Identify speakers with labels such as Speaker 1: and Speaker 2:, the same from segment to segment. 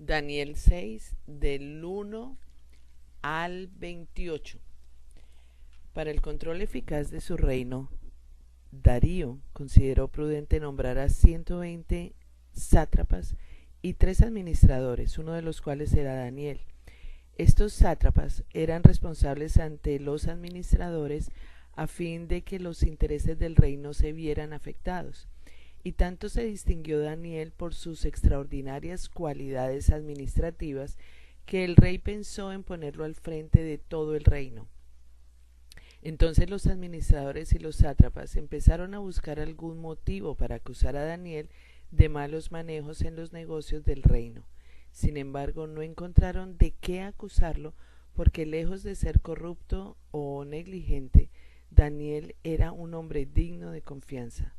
Speaker 1: Daniel 6, del 1 al 28. Para el control eficaz de su reino, Darío consideró prudente nombrar a 120 sátrapas y 3 administradores, uno de los cuales era Daniel. Estos sátrapas eran responsables ante los administradores a fin de que los intereses del reino se vieran afectados. Y tanto se distinguió Daniel por sus extraordinarias cualidades administrativas que el rey pensó en ponerlo al frente de todo el reino. Entonces los administradores y los sátrapas empezaron a buscar algún motivo para acusar a Daniel de malos manejos en los negocios del reino. Sin embargo, no encontraron de qué acusarlo porque lejos de ser corrupto o negligente, Daniel era un hombre digno de confianza.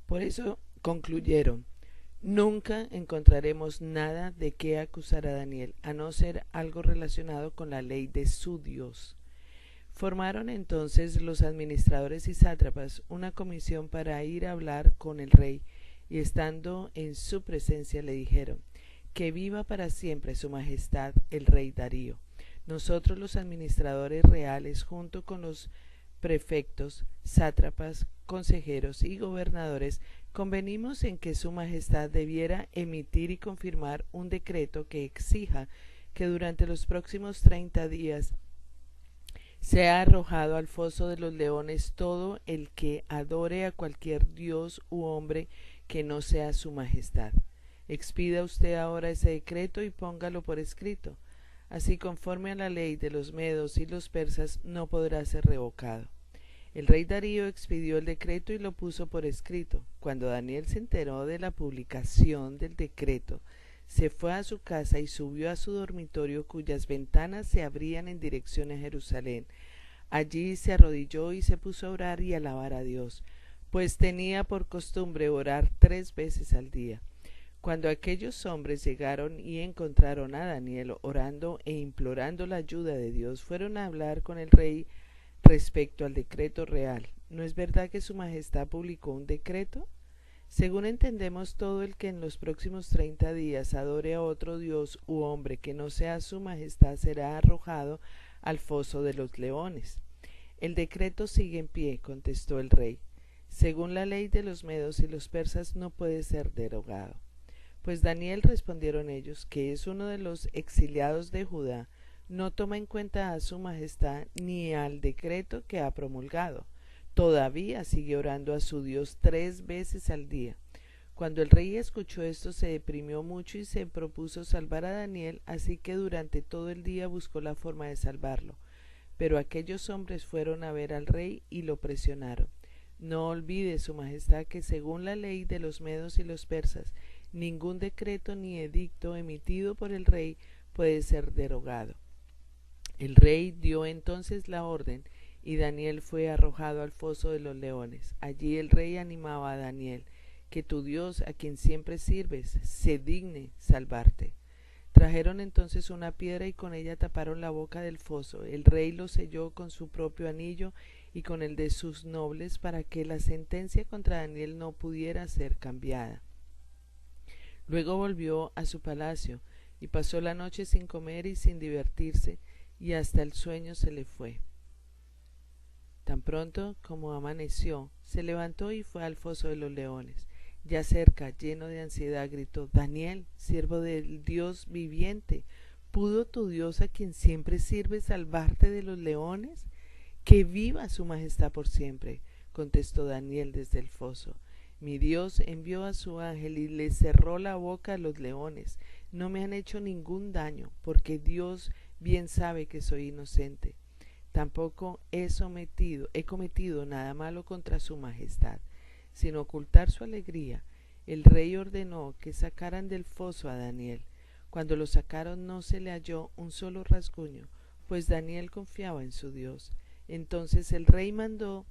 Speaker 1: Por eso concluyeron: nunca encontraremos nada de qué acusar a Daniel, a no ser algo relacionado con la ley de su Dios. Formaron entonces los administradores y sátrapas una comisión para ir a hablar con el rey, y estando en su presencia le dijeron: que viva para siempre su majestad el rey Darío. Nosotros los administradores reales, junto con los prefectos, sátrapas, consejeros y gobernadores, convenimos en que su majestad debiera emitir y confirmar un decreto que exija que durante los próximos 30 días sea arrojado al foso de los leones todo el que adore a cualquier dios u hombre que no sea su majestad. Expida usted ahora ese decreto y póngalo por escrito. Así, conforme a la ley de los medos y los persas, no podrá ser revocado. El rey Darío expidió el decreto y lo puso por escrito. Cuando Daniel se enteró de la publicación del decreto, se fue a su casa y subió a su dormitorio, cuyas ventanas se abrían en dirección a Jerusalén. Allí se arrodilló y se puso a orar y alabar a Dios, pues tenía por costumbre orar 3 veces al día. Cuando aquellos hombres llegaron y encontraron a Daniel orando e implorando la ayuda de Dios, fueron a hablar con el rey respecto al decreto real. ¿No es verdad que su majestad publicó un decreto? Según entendemos, todo el que en los próximos 30 días adore a otro dios u hombre que no sea su majestad será arrojado al foso de los leones. El decreto sigue en pie, contestó el rey. Según la ley de los medos y los persas no puede ser derogado. Pues Daniel, respondieron ellos, que es uno de los exiliados de Judá, no toma en cuenta a su majestad ni al decreto que ha promulgado. Todavía sigue orando a su Dios 3 veces al día. Cuando el rey escuchó esto, se deprimió mucho y se propuso salvar a Daniel, así que durante todo el día buscó la forma de salvarlo. Pero aquellos hombres fueron a ver al rey y lo presionaron. No olvide, su majestad, que según la ley de los medos y los persas, ningún decreto ni edicto emitido por el rey puede ser derogado. El rey dio entonces la orden y Daniel fue arrojado al foso de los leones. Allí el rey animaba a Daniel: que tu Dios, a quien siempre sirves, se digne salvarte. Trajeron entonces una piedra y con ella taparon la boca del foso. El rey lo selló con su propio anillo y con el de sus nobles para que la sentencia contra Daniel no pudiera ser cambiada. Luego volvió a su palacio y pasó la noche sin comer y sin divertirse, y hasta el sueño se le fue. Tan pronto como amaneció, se levantó y fue al foso de los leones. Ya cerca, lleno de ansiedad, gritó: Daniel, siervo del Dios viviente, ¿pudo tu Dios, a quien siempre sirve, salvarte de los leones? Que viva su majestad por siempre, contestó Daniel desde el foso. Mi Dios envió a su ángel y le cerró la boca a los leones. No me han hecho ningún daño, porque Dios bien sabe que soy inocente. Tampoco he cometido nada malo contra su majestad. Sin ocultar su alegría, el rey ordenó que sacaran del foso a Daniel. Cuando lo sacaron no se le halló un solo rasguño, pues Daniel confiaba en su Dios. Entonces el rey mandó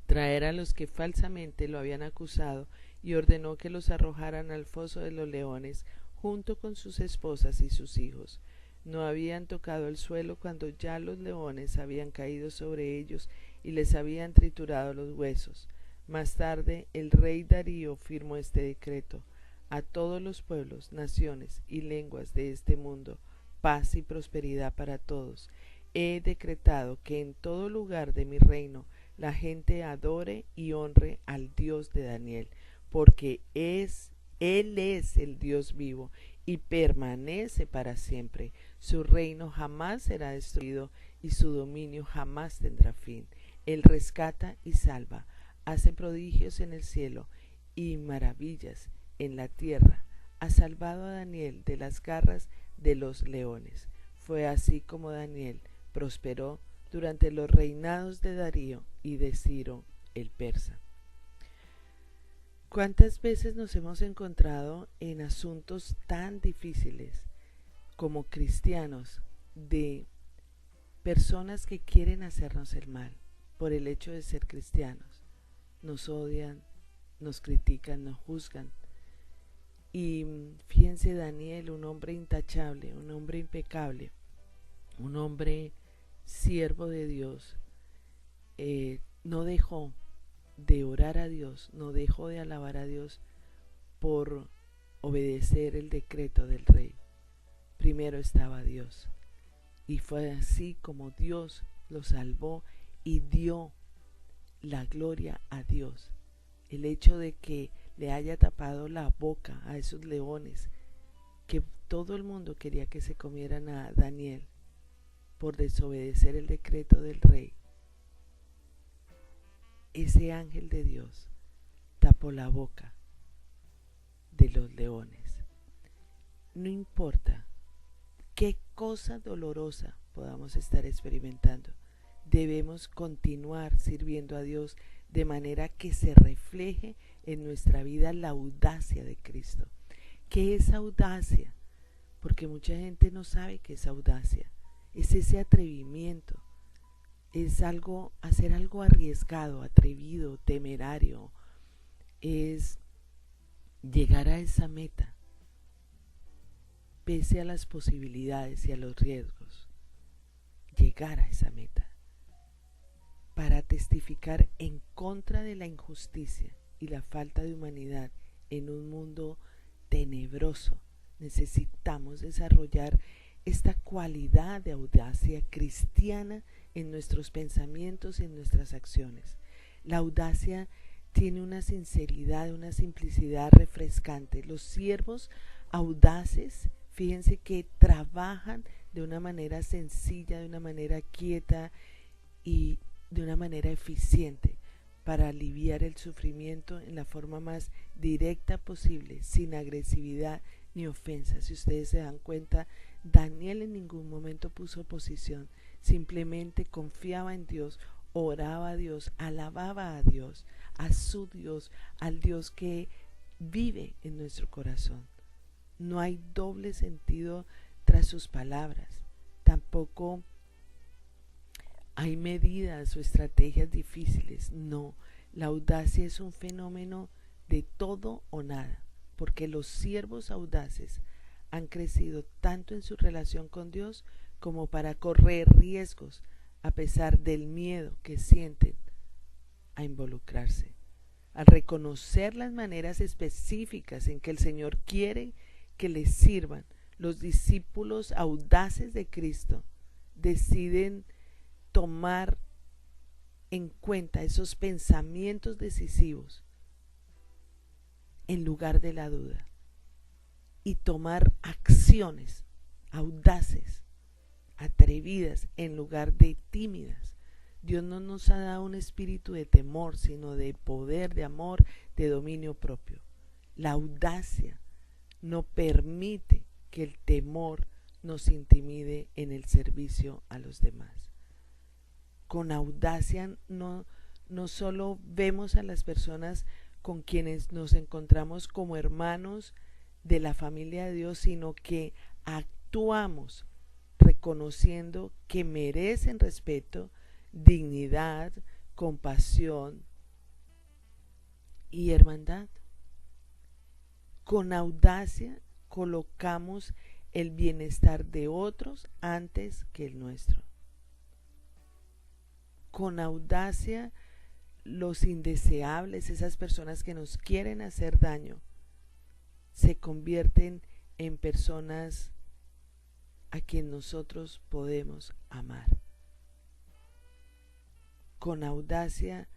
Speaker 1: traer a los que falsamente lo habían acusado y ordenó que los arrojaran al foso de los leones junto con sus esposas y sus hijos. No habían tocado el suelo cuando ya los leones habían caído sobre ellos y les habían triturado los huesos. Más tarde el rey Darío firmó este decreto. a todos los pueblos, naciones y lenguas de este mundo, paz y prosperidad para todos. He decretado que en todo lugar de mi reino la gente adore y honre al Dios de Daniel, porque Él es el Dios vivo y permanece para siempre. Su reino jamás será destruido y su dominio jamás tendrá fin. Él rescata y salva, hace prodigios en el cielo y maravillas en la tierra. Ha salvado a Daniel de las garras de los leones. Fue así como Daniel prosperó durante los reinados de Darío y de Ciro el persa. ¿Cuántas veces nos hemos encontrado en asuntos tan difíciles como cristianos de personas que quieren hacernos el mal por el hecho de ser cristianos? Nos odian, nos critican, nos juzgan. Y fíjense, Daniel, un hombre intachable, un hombre impecable, un hombre siervo de Dios, no dejó de orar a Dios, no dejó de alabar a Dios por obedecer el decreto del rey. Primero estaba Dios, y fue así como Dios lo salvó y dio la gloria a Dios. El hecho de que le haya tapado la boca a esos leones, que todo el mundo quería que se comieran a Daniel por desobedecer el decreto del rey, ese ángel de Dios tapó la boca de los leones. No importa qué cosa dolorosa podamos estar experimentando, debemos continuar sirviendo a Dios de manera que se refleje en nuestra vida la audacia de Cristo. ¿Qué es audacia? Porque mucha gente no sabe qué es audacia. Es ese atrevimiento, es hacer algo arriesgado, atrevido, temerario, es llegar a esa meta pese a las posibilidades y a los riesgos, llegar a esa meta para testificar en contra de la injusticia y la falta de humanidad en un mundo tenebroso. Necesitamos desarrollar esta cualidad de audacia cristiana en nuestros pensamientos y en nuestras acciones. La audacia tiene una sinceridad, una simplicidad refrescante. Los siervos audaces, fíjense que trabajan de una manera sencilla, de una manera quieta y de una manera eficiente para aliviar el sufrimiento en la forma más directa posible, sin agresividad ni ofensa. Si ustedes se dan cuenta, Daniel en ningún momento puso oposición, simplemente confiaba en Dios, oraba a Dios, alababa a Dios, a su Dios, al Dios que vive en nuestro corazón. No hay doble sentido tras sus palabras, tampoco hay medidas o estrategias difíciles. No, la audacia es un fenómeno de todo o nada, porque los siervos audaces han crecido tanto en su relación con Dios como para correr riesgos a pesar del miedo que sienten a involucrarse. Al reconocer las maneras específicas en que el Señor quiere que les sirvan, los discípulos audaces de Cristo deciden tomar en cuenta esos pensamientos decisivos en lugar de la duda y tomar acciones audaces, atrevidas en lugar de tímidas. Dios no nos ha dado un espíritu de temor, sino de poder, de amor, de dominio propio. La audacia no permite que el temor nos intimide en el servicio a los demás. Con audacia no solo vemos a las personas con quienes nos encontramos como hermanos de la familia de Dios, sino que actuamos reconociendo que merecen respeto, dignidad, compasión y hermandad. Con audacia colocamos el bienestar de otros antes que el nuestro. Con audacia, los indeseables, esas personas que nos quieren hacer daño, se convierten en personas a quien nosotros podemos amar. Con audacia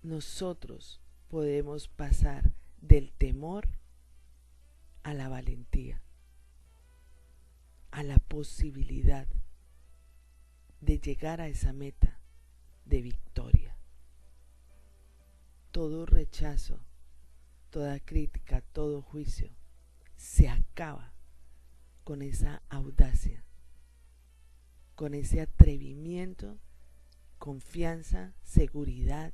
Speaker 1: nosotros podemos pasar del temor a la valentía, a la posibilidad de llegar a esa meta de victoria. Todo rechazo, toda crítica, todo juicio se acaba con esa audacia, con ese atrevimiento, confianza, seguridad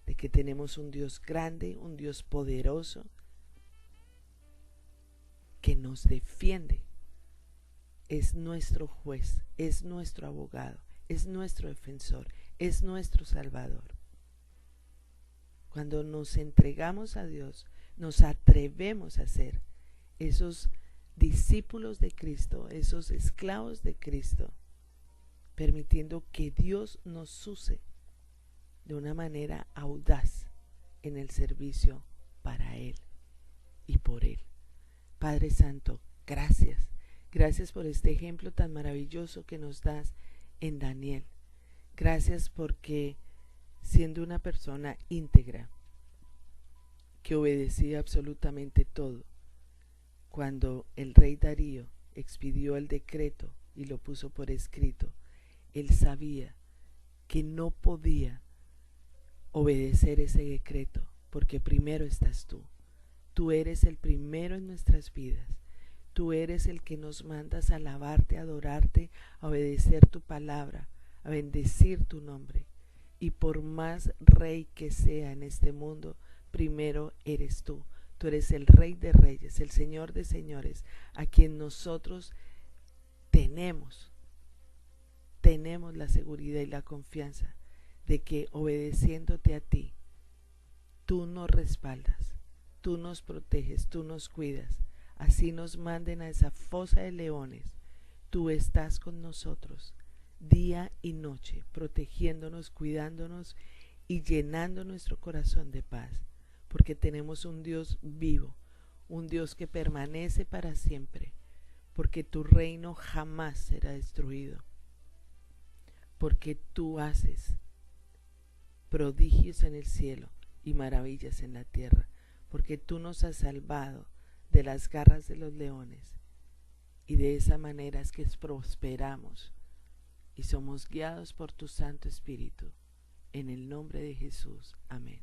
Speaker 1: de que tenemos un Dios grande, un Dios poderoso, que nos defiende. Es nuestro juez, es nuestro abogado, es nuestro defensor, es nuestro salvador. Cuando nos entregamos a Dios, nos atrevemos a ser esos discípulos de Cristo, esos esclavos de Cristo, permitiendo que Dios nos use de una manera audaz en el servicio para Él y por Él. Padre Santo, gracias. Gracias por este ejemplo tan maravilloso que nos das en Daniel. Gracias porque siendo una persona íntegra, que obedecía absolutamente todo, cuando el rey Darío expidió el decreto y lo puso por escrito, él sabía que no podía obedecer ese decreto, porque primero estás tú. Tú eres el primero en nuestras vidas. Tú eres el que nos mandas a alabarte, a adorarte, a obedecer tu palabra, a bendecir tu nombre. Y por más rey que sea en este mundo, primero eres tú. Tú eres el Rey de Reyes, el Señor de Señores, a quien nosotros tenemos la seguridad y la confianza de que obedeciéndote a ti, tú nos respaldas, tú nos proteges, tú nos cuidas. Así nos manden a esa fosa de leones, tú estás con nosotros día y noche, protegiéndonos, cuidándonos y llenando nuestro corazón de paz, porque tenemos un Dios vivo, un Dios que permanece para siempre, porque tu reino jamás será destruido, porque tú haces prodigios en el cielo y maravillas en la tierra, porque tú nos has salvado de las garras de los leones, y de esa manera es que prosperamos y somos guiados por tu Santo Espíritu. En el nombre de Jesús. Amén.